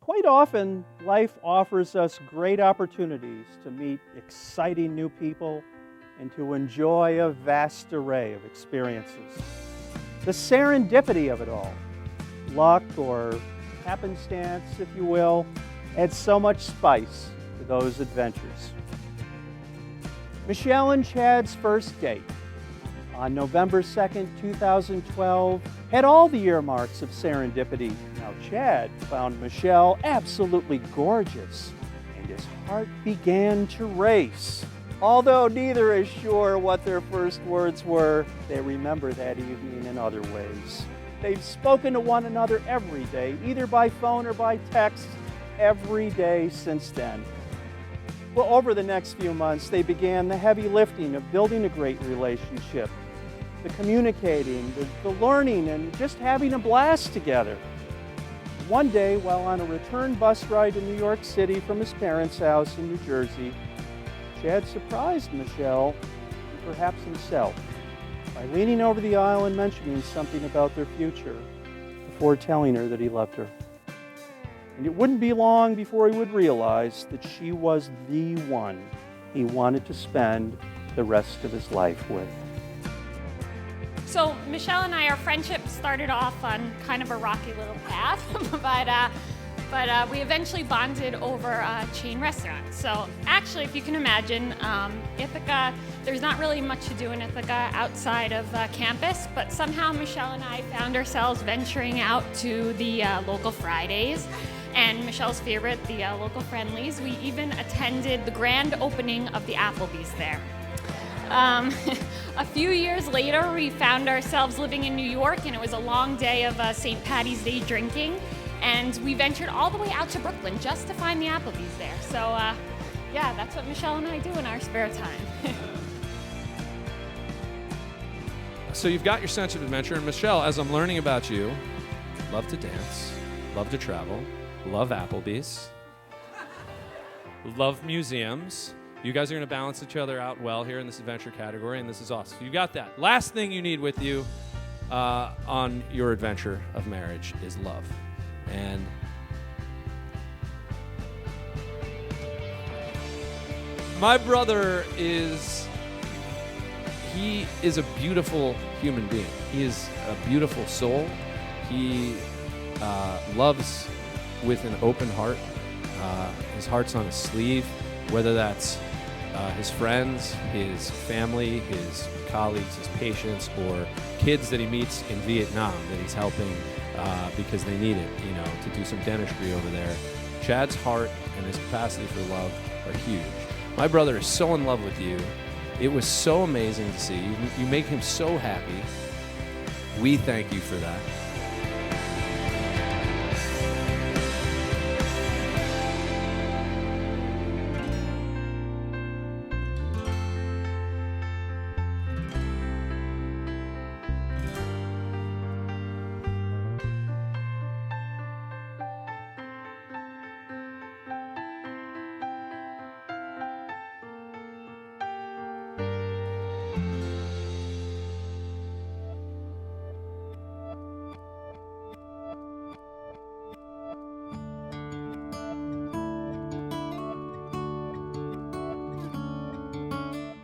Quite often, life offers us great opportunities to meet exciting new people and to enjoy a vast array of experiences. The serendipity of it all, luck or happenstance, if you will, adds so much spice to those adventures. Michelle and Chad's first date on November 2nd, 2012, had all the earmarks of serendipity. Now, Chad found Michelle absolutely gorgeous, and his heart began to race. Although neither is sure what their first words were, they remember that evening in other ways. They've spoken to one another every day, either by phone or by text, every day since then. Well, over the next few months, they began the heavy lifting of building a great relationship, the communicating, the learning, and just having a blast together. One day, while on a return bus ride to New York City from his parents' house in New Jersey, Chad surprised Michelle, and perhaps himself, by leaning over the aisle and mentioning something about their future, before telling her that he loved her. And it wouldn't be long before he would realize that she was the one he wanted to spend the rest of his life with. So Michelle and I, our friendship started off on kind of a rocky little path, but we eventually bonded over a chain restaurant. So actually, if you can imagine, Ithaca, there's not really much to do in Ithaca outside of campus, but somehow Michelle and I found ourselves venturing out to the local Fridays and Michelle's favorite, the local Friendlies. We even attended the grand opening of the Applebee's there. A few years later, we found ourselves living in New York, and it was a long day of St. Patty's Day drinking, and we ventured all the way out to Brooklyn just to find the Applebee's there. So, yeah, that's what Michelle and I do in our spare time. So you've got your sense of adventure, and Michelle, as I'm learning about you, love to dance, love to travel, love Applebee's, love museums. You guys are going to balance each other out well here in this adventure category, and this is awesome. So you got that. Last thing you need with you on your adventure of marriage is love. And my brother he is a beautiful human being. He is a beautiful soul. He loves with an open heart. His heart's on his sleeve, whether that's his friends, his family, his colleagues, his patients, or kids that he meets in Vietnam that he's helping because they need it, to do some dentistry over there. Chad's heart and his capacity for love are huge. My brother is so in love with you. It was so amazing to see. You make him so happy. We thank you for that.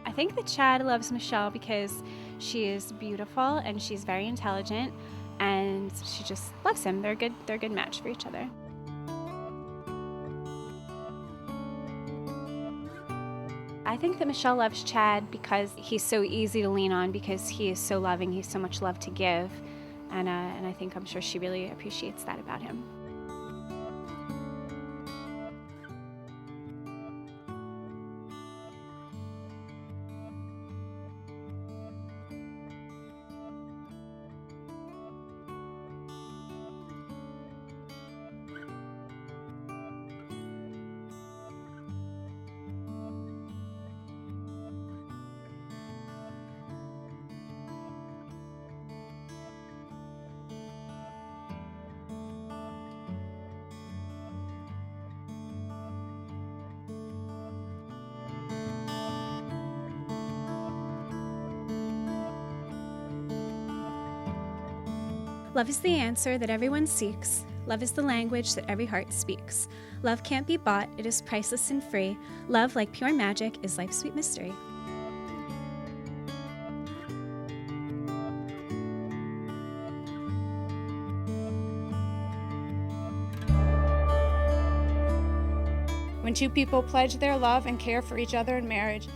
I think that Chad loves Michelle because she is beautiful and she's very intelligent, and she just loves him. They're a good match for each other. I think that Michelle loves Chad because he's so easy to lean on, because he is so loving, he's so much love to give, and I'm sure she really appreciates that about him. Love is the answer that everyone seeks. Love is the language that every heart speaks. Love can't be bought, it is priceless and free. Love, like pure magic, is life's sweet mystery. When two people pledge their love and care for each other in marriage,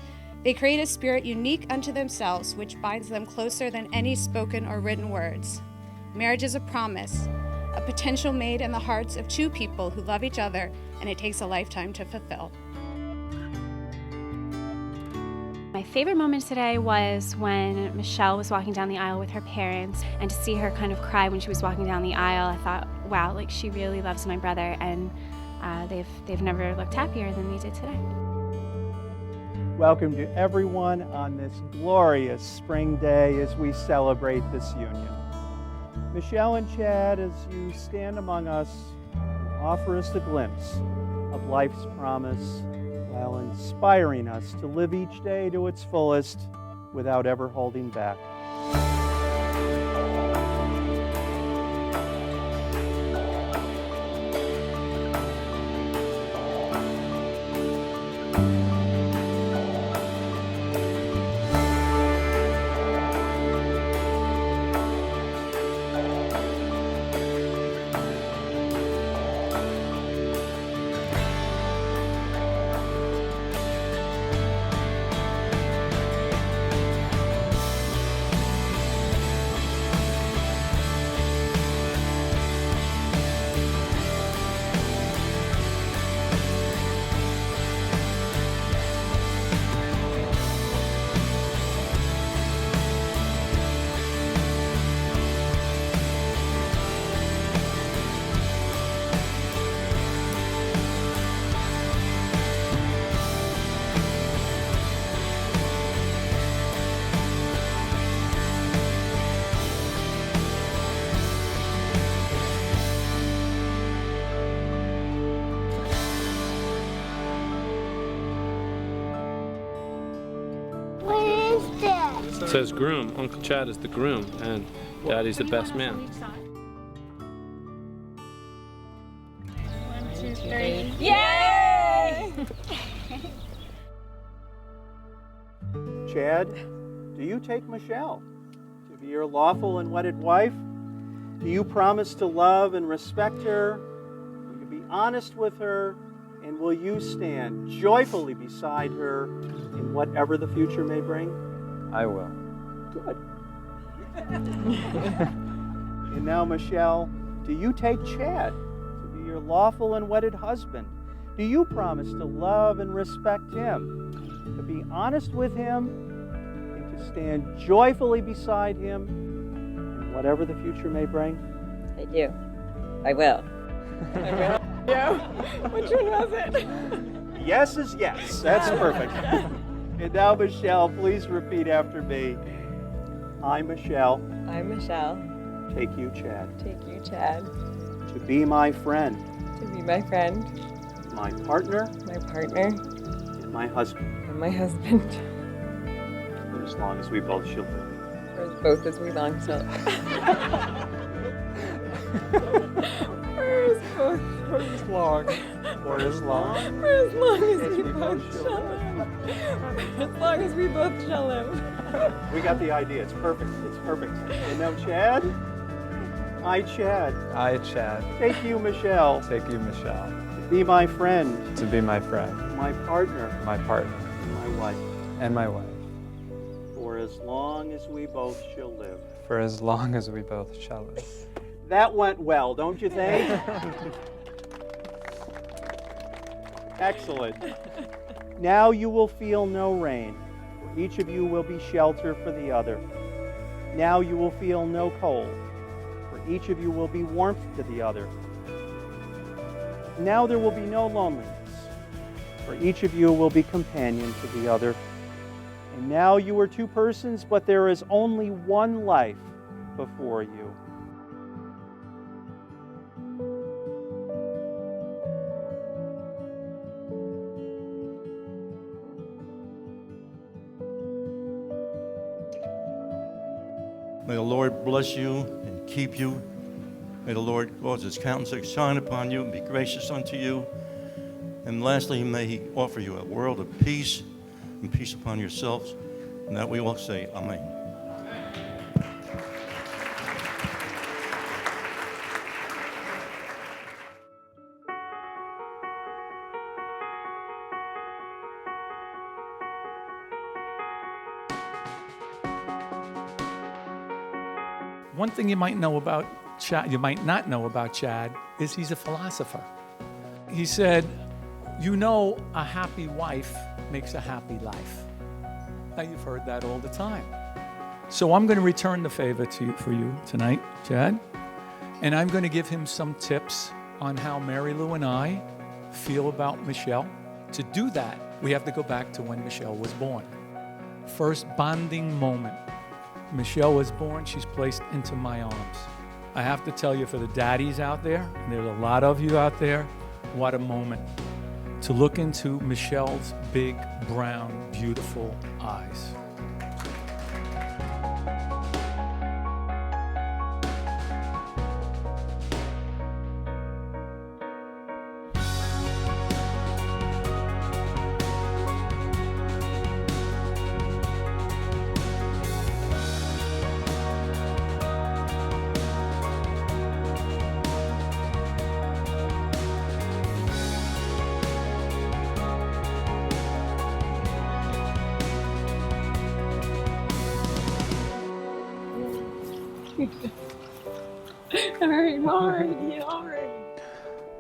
they create a spirit unique unto themselves, which binds them closer than any spoken or written words. Marriage is a promise, a potential made in the hearts of two people who love each other, and it takes a lifetime to fulfill. My favorite moment today was when Michelle was walking down the aisle with her parents, and to see her kind of cry when she was walking down the aisle, I thought, wow, like she really loves my brother, and they've never looked happier than they did today. Welcome to everyone on this glorious spring day as we celebrate this union. Michelle and Chad, as you stand among us, offer us a glimpse of life's promise while inspiring us to live each day to its fullest without ever holding back. It says groom. Uncle Chad is the groom, and Daddy's the best man. 1, 2, 3. Yay! Chad, do you take Michelle to be your lawful and wedded wife? Do you promise to love and respect her? Will you be honest with her? And will you stand joyfully beside her in whatever the future may bring? I will. Good. And now, Michelle, do you take Chad to be your lawful and wedded husband? Do you promise to love and respect him, to be honest with him, and to stand joyfully beside him in whatever the future may bring? I do. I will. I will. Yeah. Which one was it? Yes is yes. That's perfect. And now, Michelle, please repeat after me. I, Michelle, take you, Chad, to be my friend, my partner, and my husband, for as long as we both shall live. For both as we long shall. For as long as we both shall live. As long as we both shall live. We got the idea. It's perfect. It's perfect. And now, Chad. I, Chad, take you, Michelle, to be my friend, my partner, and my wife, for as long as we both shall live. That went well, don't you think? Excellent. Now you will feel no rain, for each of you will be shelter for the other. Now you will feel no cold, for each of you will be warmth to the other. Now there will be no loneliness, for each of you will be companion to the other. And now you are two persons, but there is only one life before you. May the Lord bless you and keep you. May the Lord cause his countenance to shine upon you and be gracious unto you. And lastly, may he offer you a world of peace and peace upon yourselves. And that we all say, Amen. One thing you might know about Chad, you might not know about Chad, is he's a philosopher. He said, "You know, a happy wife makes a happy life." Now you've heard that all the time. So I'm going to return the favor for you tonight, Chad, and I'm going to give him some tips on how Mary Lou and I feel about Michelle. To do that, we have to go back to when Michelle was born. First bonding moment. Michelle was born, she's placed into my arms. I have to tell you, for the daddies out there, and there's a lot of you out there, what a moment to look into Michelle's big, brown, beautiful eyes.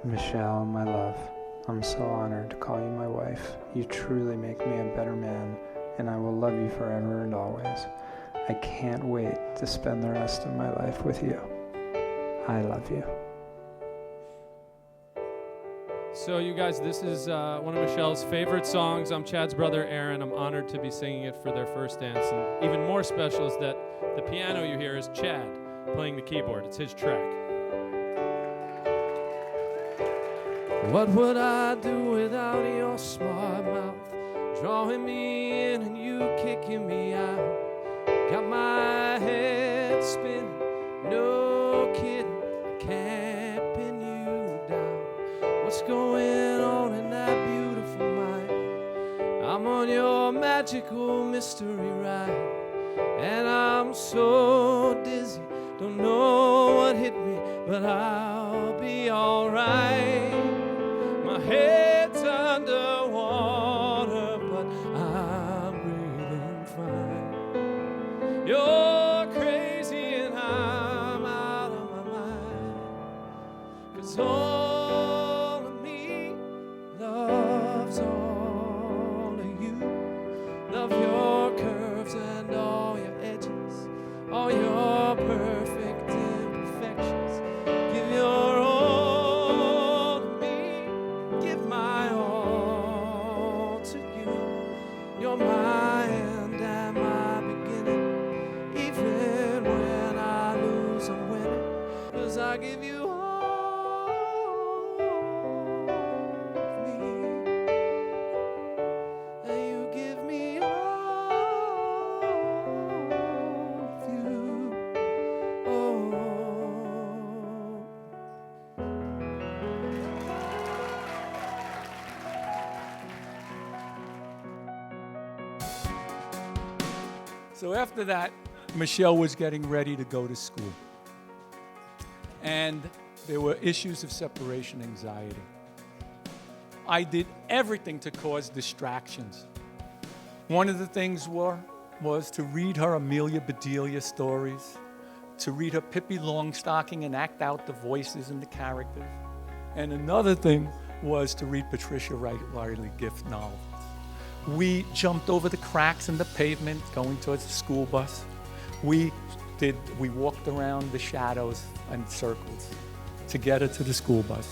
Michelle, my love, I'm so honored to call you my wife. You truly make me a better man, and I will love you forever and always. I can't wait to spend the rest of my life with you. I love you. So you guys, this is one of Michelle's favorite songs. I'm Chad's brother, Aaron. I'm honored to be singing it for their first dance. And even more special is that the piano you hear is Chad playing the keyboard. It's his track. What would I do without your smart mouth, drawing me in and you kicking me out? Got my head spinning, no kidding, I can't pin you down. What's going on in that beautiful mind? I'm on your magical mystery ride, and I'm so dizzy, don't know what hit me, but I'll be alright. My head's underwater, but I'm breathing fine. You're crazy and I'm out of my mind, 'cause all of me loves all of you. Love your curves and all your edges, all your perfect imperfections. Give your all to me, give my all to you. You're my end and my beginning. Even when I lose, I'm winning, 'cause I give you all of me, and you give me all of you. Oh. So after that, Michelle was getting ready to go to school. And there were issues of separation anxiety. I did everything to cause distractions. One of the things was to read her Amelia Bedelia stories, to read her Pippi Longstocking and act out the voices and the characters. And another thing was to read Patricia Riley Gift novels. We jumped over the cracks in the pavement going towards the school bus. We walked around the shadows and circles to get her to the school bus,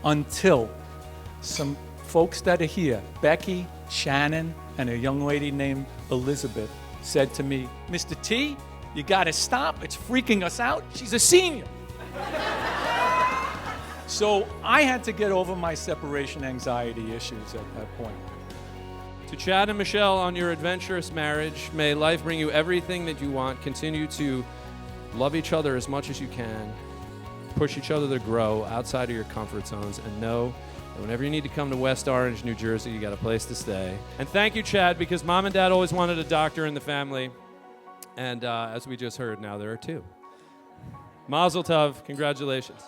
until some folks that are here, Becky, Shannon, and a young lady named Elizabeth, said to me, "Mr. T, you gotta stop, it's freaking us out, she's a senior." So I had to get over my separation anxiety issues at that point. To Chad and Michelle on your adventurous marriage, may life bring you everything that you want. Continue to love each other as much as you can. push each other to grow outside of your comfort zones, and know that whenever you need to come to West Orange, New Jersey, you got a place to stay. And thank you, Chad, because Mom and Dad always wanted a doctor in the family. And as we just heard, now there are two. Mazel tov, congratulations.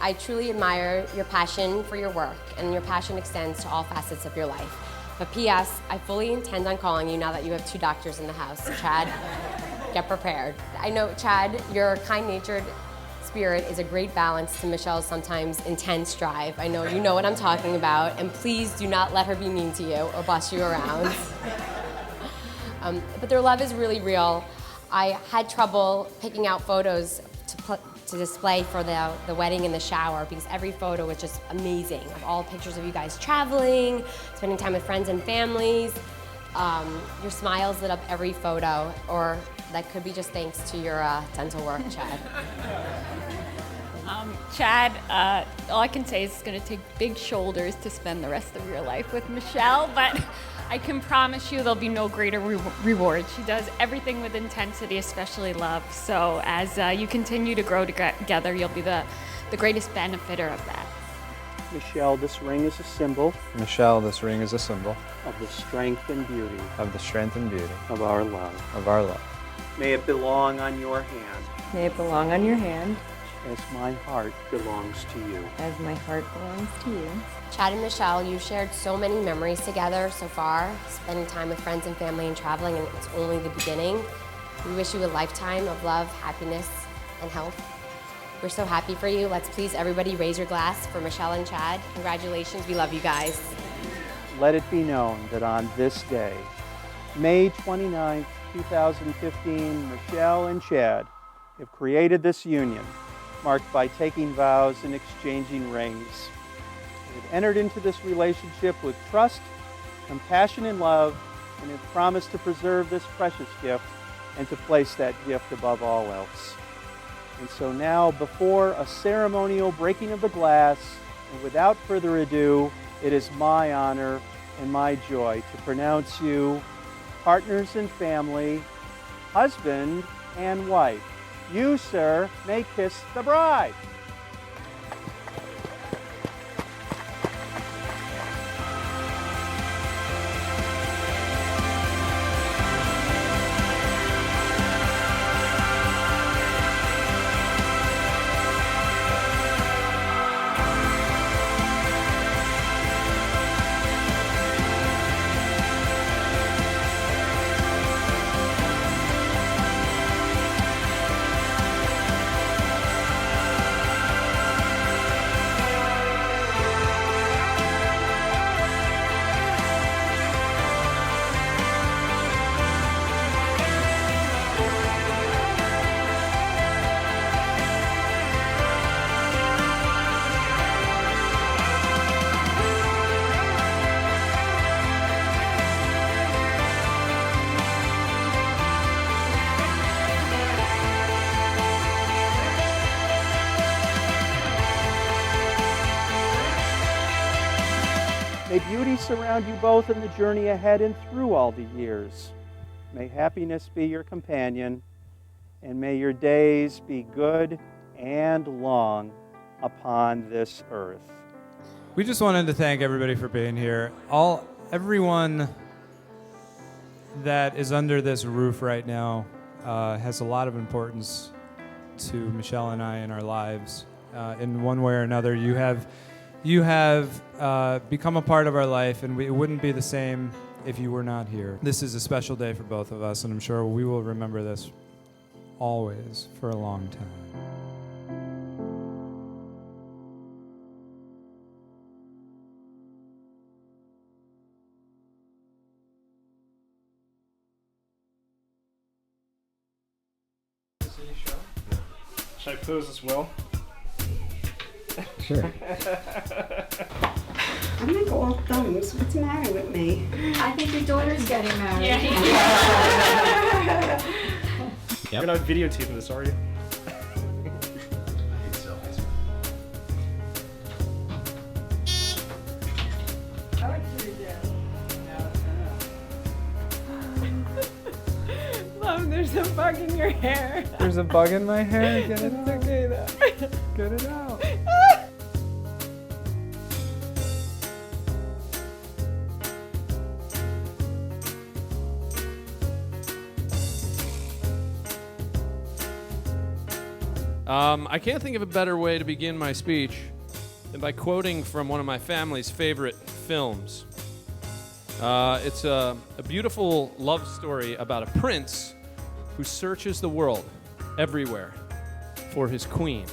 I truly admire your passion for your work, and your passion extends to all facets of your life. But P.S., I fully intend on calling you now that you have two doctors in the house. So Chad, get prepared. I know, Chad, your kind-natured spirit is a great balance to Michelle's sometimes intense drive. I know you know what I'm talking about, and please do not let her be mean to you or boss you around. But their love is really real. I had trouble picking out photos to display for the wedding and the shower, because every photo was just amazing. Of all pictures of you guys traveling, spending time with friends and families. Your smiles lit up every photo, or that could be just thanks to your dental work, Chad. Chad, all I can say is it's going to take big shoulders to spend the rest of your life with Michelle, but I can promise you there'll be no greater reward. She does everything with intensity, especially love. So as you continue to grow together, you'll be the greatest benefiter of that. Michelle, this ring is a symbol Michelle, this ring is a symbol of the strength and beauty of the strength and beauty of our love. of our love. May it belong on your hand, May it belong on your hand, as my heart belongs to you. as my heart belongs to you. Chad and Michelle, you've shared so many memories together so far, spending time with friends and family and traveling, and it's only the beginning. We wish you a lifetime of love, happiness, and health. We're so happy for you. Let's please everybody raise your glass for Michelle and Chad. Congratulations, we love you guys. Let it be known that on this day, May 29th, 2015, Michelle and Chad have created this union, marked by taking vows and exchanging rings. They've entered into this relationship with trust, compassion, and love, and have promised to preserve this precious gift and to place that gift above all else. And so now, before a ceremonial breaking of the glass, and without further ado, it is my honor and my joy to pronounce you partners in family, husband and wife. You, sir, may kiss the bride. May beauty surround you both in the journey ahead and through all the years. May happiness be your companion, and may your days be good and long upon this earth. We just wanted to thank everybody for being here. Everyone that is under this roof right now has a lot of importance to Michelle and I in our lives. In one way or another, you have become a part of our life, and it wouldn't be the same if you were not here. This is a special day for both of us, and I'm sure we will remember this always for a long time. Should I pose as well? Sure. I'm like all thumbs. What's the matter with me? I think your daughter's getting married. You're not videotaping this, are you? Mom, there's a bug in your hair. There's a bug in my hair? Get it It's out. okay though. Get it out. I can't think of a better way to begin my speech than by quoting from one of my family's favorite films. It's a beautiful love story about a prince who searches the world everywhere for his queen.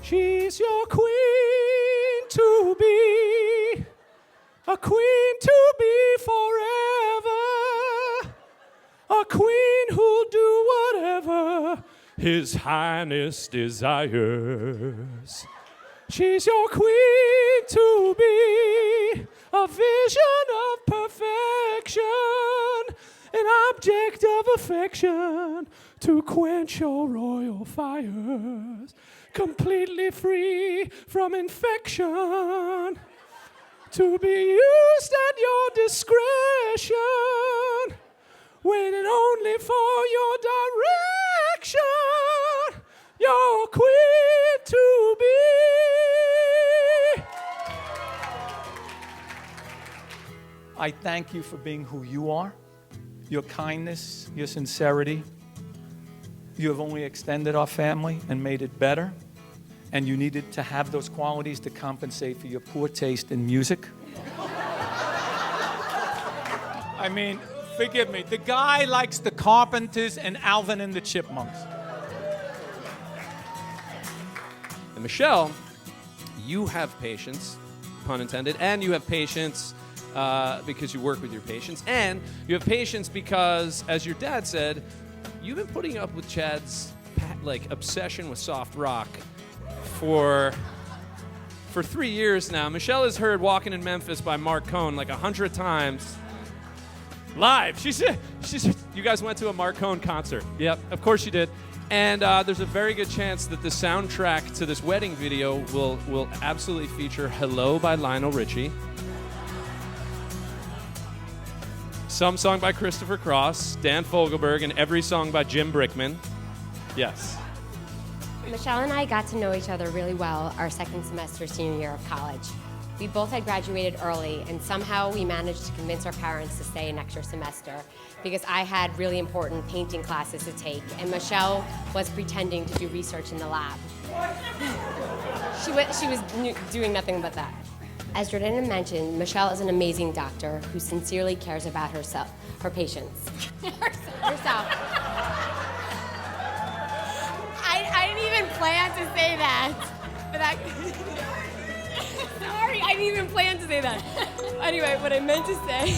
She's your queen to be, a queen to be forever, a queen who'll do whatever His Highness desires. She's your queen to be, a vision of perfection, an object of affection to quench your royal fires, completely free from infection, to be used at your discretion, waiting only for your direction, your queen to be. I thank you for being who you are, your kindness, your sincerity. You have only extended our family and made it better, and you needed to have those qualities to compensate for your poor taste in music. I mean, forgive me, the guy likes the Carpenters and Alvin and the Chipmunks. And Michelle, you have patience, pun intended, and you have patience because you work with your patients, and you have patience because, as your dad said, you've been putting up with Chad's obsession with soft rock for 3 years now. Michelle has heard "Walking in Memphis" by Mark Cohn 100 times live. She said, you guys went to a Mark Cohn concert. Yep, of course you did. And there's a very good chance that the soundtrack to this wedding video will absolutely feature "Hello" by Lionel Richie, some song by Christopher Cross, Dan Fogelberg, and every song by Jim Brickman. Yes. Michelle and I got to know each other really well our second semester senior year of college. We both had graduated early, and somehow we managed to convince our parents to stay an extra semester because I had really important painting classes to take, and Michelle was pretending to do research in the lab. She was doing nothing but that. As Jordana mentioned, Michelle is an amazing doctor who sincerely cares about her patients. herself. I didn't even plan to say that. Sorry, I didn't even plan to say that. Anyway, what I meant to say